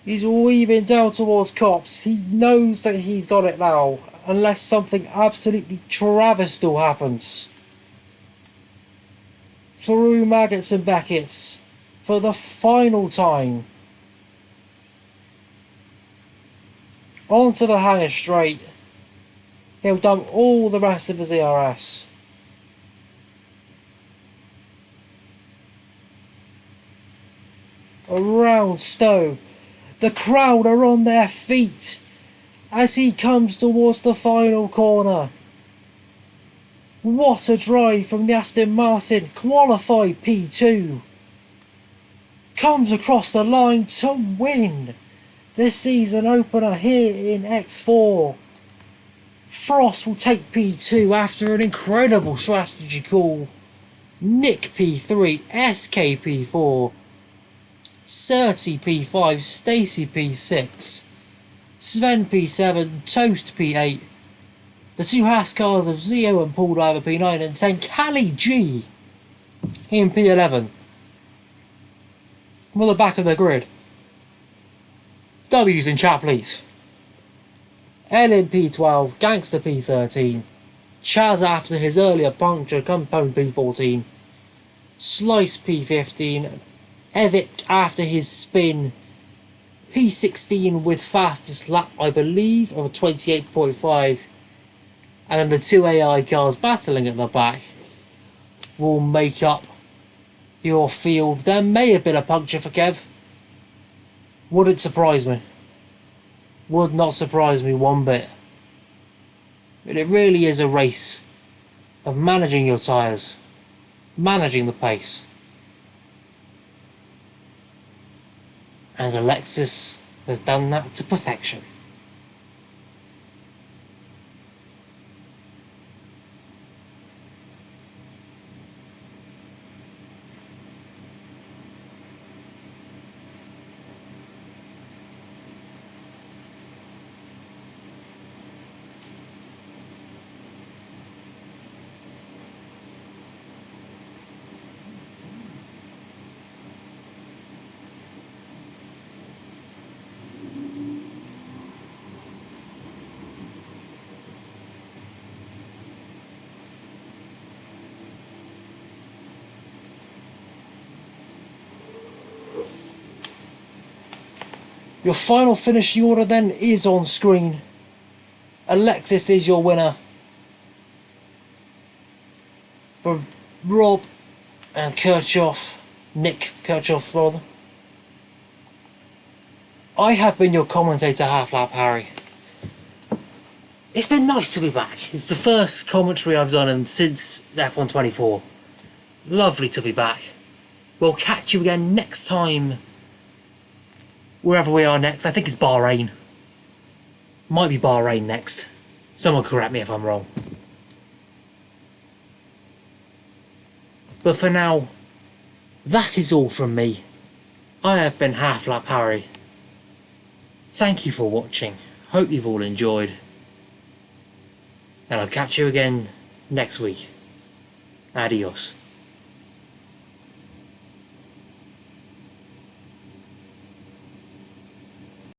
He's weaving down towards Copse. He knows that he's got it now, unless something absolutely travestial happens. Through Maggots and Beckett's for the final time. Onto the Hanger Straight. He'll dump all the rest of his ERS. Around Stowe. The crowd are on their feet as he comes towards the final corner. What a drive from the Aston Martin, qualified P2. Comes across the line to win the season opener here in X4. Frost will take P2 after an incredible strategy call. Nick P3, SK P4. Certi P5, Stacey P6, Sven P7, Toast P8, the two Haas cars of Zio and Paul Diver P9 and 10, Cali G in P11. On the back of the grid, W's in chat please. Ellen P12, Gangster P13, Chaz after his earlier puncture, Compound P14, Slice P15, Evic after his spin, P16 with fastest lap I believe of 28.5, and then the two AI cars battling at the back will make up your field. There may have been a puncture for Kev. Wouldn't surprise me. Would not surprise me one bit. But it really is a race of managing your tyres, managing the pace. And Alexis has done that to perfection. Your final finishing order then is on screen. Alexis is your winner. For Rob and Kirchhoff, Nick Kirchhoff rather. I have been your commentator, Half Lap Harry. It's been nice to be back. It's the first commentary I've done since F1 24. Lovely to be back. We'll catch you again next time. Wherever we are next. I think it's Bahrain. Might be Bahrain next. Someone correct me if I'm wrong. But for now, that is all from me. I have been Half Lap Harry. Thank you for watching. Hope you've all enjoyed. And I'll catch you again next week. Adios.